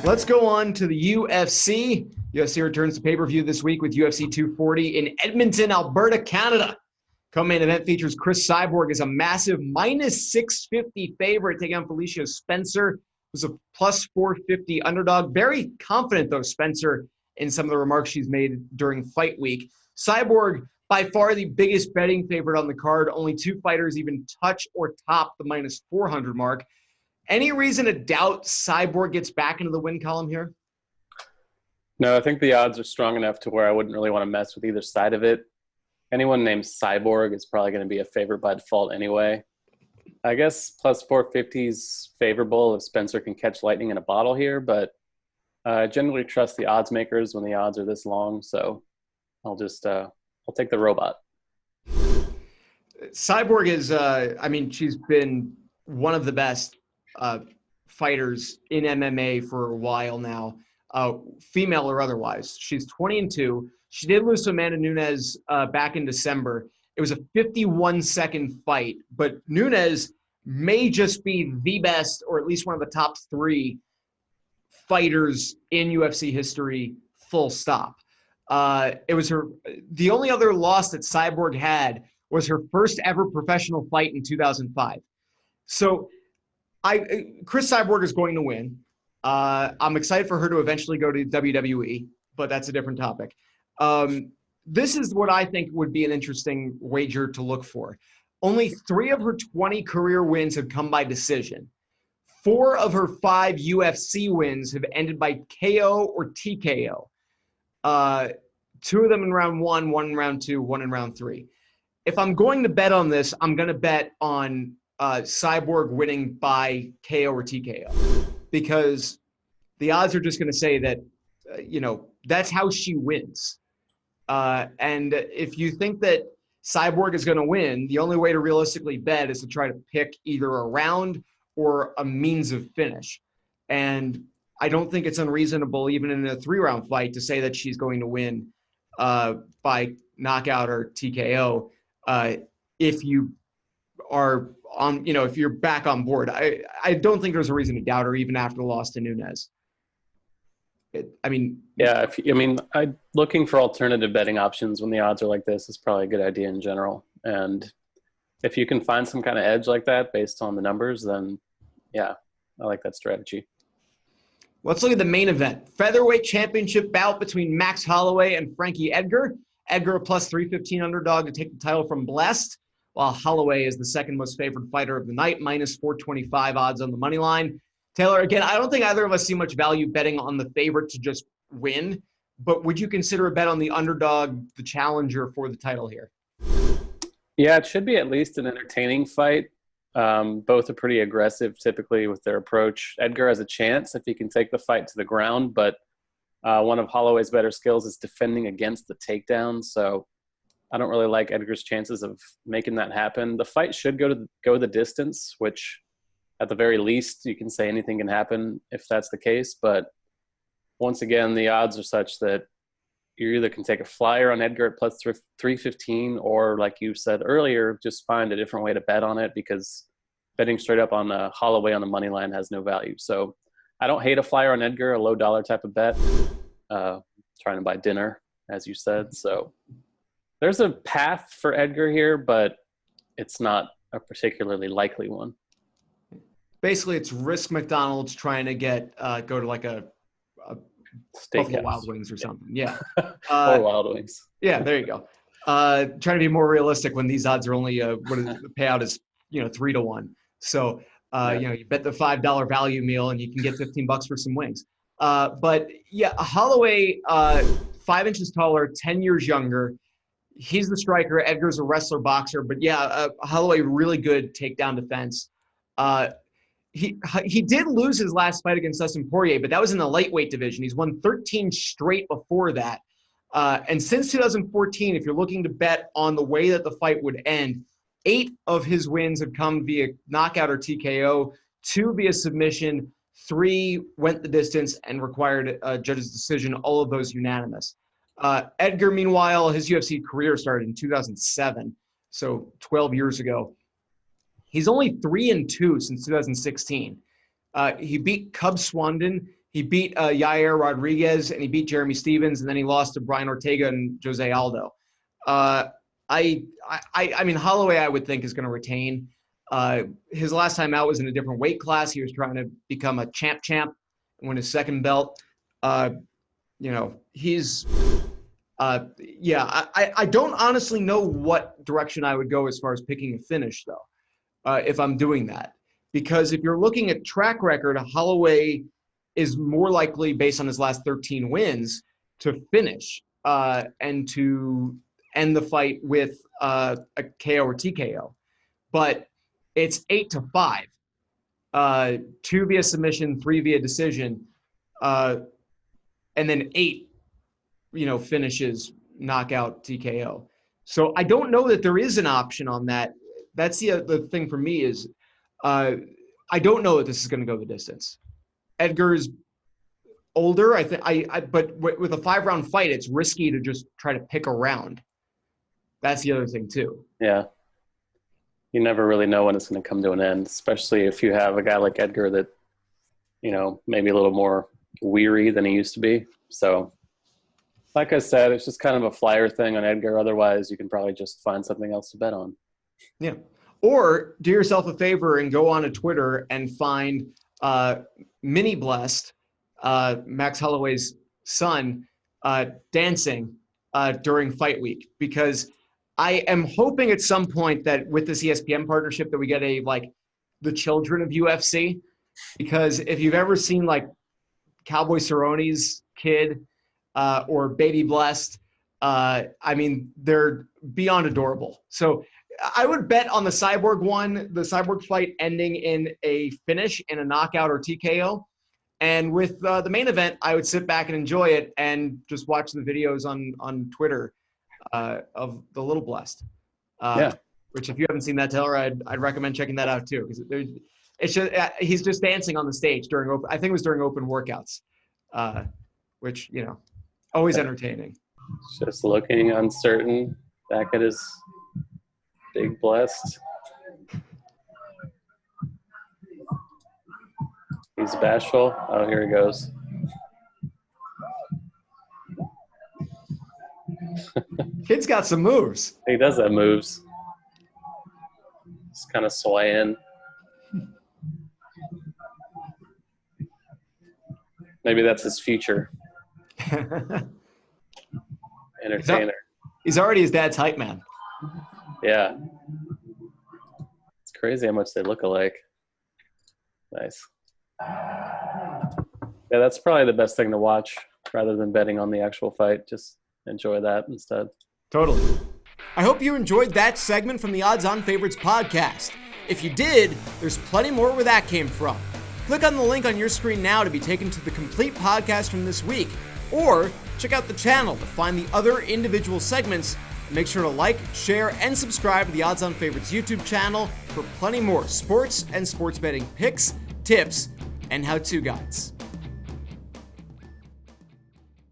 Let's go on to the UFC. UFC returns to pay-per-view this week with UFC 240 in Edmonton, Alberta, Canada. Co-main event features Cris Cyborg as a massive minus 650 favorite taking on Felicia Spencer, who's a plus 450 underdog. Very confident, though, Spencer, in some of the remarks she's made during fight week. Cyborg, by far the biggest betting favorite on the card. Only two fighters even touch or top the minus 400 mark. Any reason to doubt Cyborg gets back into the win column here? No, I think the odds are strong enough to where I wouldn't really want to mess with either side of it. Anyone named Cyborg is probably going to be a favorite by default anyway. I guess plus 450 is favorable if Spencer can catch lightning in a bottle here, but I generally trust the odds makers when the odds are this long, so I'll take the robot. Cyborg is, she's been one of the best fighters in MMA for a while now, female or otherwise. She's 20-2. She did lose to Amanda Nunes back in December. It was a 51-second fight, but Nunes may just be the best, or at least one of the top three fighters in UFC history, full stop. It was the only other loss that Cyborg had was her first ever professional fight in 2005. So Cris Cyborg is going to win. I'm excited for her to eventually go to WWE, but that's a different topic. This is what I think would be an interesting wager to look for. Only 3 of her 20 career wins have come by decision. 4 of her 5 UFC wins have ended by KO or TKO. 2 of them in round 1, 1 in round 2, 1 in round 3. If I'm going to bet on this, I'm going to bet on Cyborg winning by KO or TKO, because the odds are just going to say that, that's how she wins. And if you think that Cyborg is going to win, the only way to realistically bet is to try to pick either a round or a means of finish. And I don't think it's unreasonable, even in a 3-round fight, to say that she's going to win by knockout or TKO if you are on, if you're back on board. I don't think there's a reason to doubt her even after the loss to Nunes. Looking for alternative betting options when the odds are like this is probably a good idea in general. And if you can find some kind of edge like that based on the numbers, then yeah, I like that strategy. Let's look at the main event. Featherweight championship bout between Max Holloway and Frankie Edgar. Edgar a plus 315 underdog to take the title from Blessed, while Holloway is the second most favored fighter of the night, minus 425 odds on the money line. Taylor, again, I don't think either of us see much value betting on the favorite to just win, but would you consider a bet on the underdog, the challenger for the title here? Yeah, it should be at least an entertaining fight. Both are pretty aggressive typically with their approach. Edgar has a chance if he can take the fight to the ground, but one of Holloway's better skills is defending against the takedown, so I don't really like Edgar's chances of making that happen. The fight should go the distance, which at the very least you can say anything can happen if that's the case. But once again, the odds are such that you either can take a flyer on Edgar at plus 315, or like you said earlier, just find a different way to bet on it, because betting straight up on Holloway on the money line has no value. So I don't hate a flyer on Edgar, a low dollar type of bet, trying to buy dinner, as you said. So there's a path for Edgar here, but it's not a particularly likely one. Basically, it's Risk McDonald's trying to go to like a Buffalo Wild Wings or something. Yeah. Or Wild Wings. Yeah, there you go. Trying to be more realistic when these odds are only, the payout is, 3-1. So, you bet the $5 value meal and you can get $15 for some wings. But yeah, Holloway, 5 inches taller, 10 years younger. He's the striker. Edgar's a wrestler, boxer. But yeah, Holloway, really good takedown defense. He did lose his last fight against Dustin Poirier, but that was in the lightweight division. He's won 13 straight before that. And since 2014, if you're looking to bet on the way that the fight would end, 8 of his wins have come via knockout or TKO, 2 via submission, 3 went the distance and required a judge's decision, all of those unanimous. Edgar, meanwhile, his UFC career started in 2007, so 12 years ago. He's only 3-2 since 2016. He beat Cub Swandon He beat Yair Rodriguez, and he beat Jeremy Stevens, and then he lost to Brian Ortega and Jose Aldo. I mean, Holloway, I would think, is going to retain. His last time out was in a different weight class. He was trying to become a champ and win his second belt. He's I don't honestly know what direction I would go as far as picking a finish, though, if I'm doing that. Because if you're looking at track record, Holloway is more likely, based on his last 13 wins, to finish and to end the fight with a KO or TKO. But it's 8-5, 2 via submission, 3 via decision, and then 8, finishes, knockout, TKO. So I don't know that there is an option on that. That's the thing for me is I don't know that this is going to go the distance. Edgar's older, I think. But with a 5-round fight, it's risky to just try to pick a round. That's the other thing too. Yeah. You never really know when it's going to come to an end, especially if you have a guy like Edgar that, maybe a little more weary than he used to be. So, like I said, it's just kind of a flyer thing on Edgar. Otherwise, you can probably just find something else to bet on. Yeah. Or do yourself a favor and go on to Twitter and find Mini Blessed, Max Holloway's son, dancing during fight week, because I am hoping at some point that with this ESPN partnership that we get the children of UFC, because if you've ever seen Cowboy Cerrone's kid or Baby Blessed, they're beyond adorable. So I would bet on the Cyborg fight ending in a finish, in a knockout or TKO. And with the main event, I would sit back and enjoy it and just watch the videos on Twitter of the Little Blessed. Which, if you haven't seen that, Taylor, I'd recommend checking that out too, because he's just dancing on the stage during I think it was during open workouts, which always entertaining. Just looking uncertain back at his big Blessed. He's bashful. Oh, here he goes. Kid's got some moves. He does have moves. He's kind of swaying. Maybe that's his future. Entertainer. He's already his dad's hype man. Yeah. It's crazy how much they look alike. Nice. Yeah, that's probably the best thing to watch rather than betting on the actual fight. Just enjoy that instead. Totally. I hope you enjoyed that segment from the Odds On Favorites podcast. If you did, there's plenty more where that came from. Click on the link on your screen now to be taken to the complete podcast from this week, or check out the channel to find the other individual segments. Make sure to like, share, and subscribe to the Odds On Favorites YouTube channel for plenty more sports and sports betting picks, tips, and how-to guides.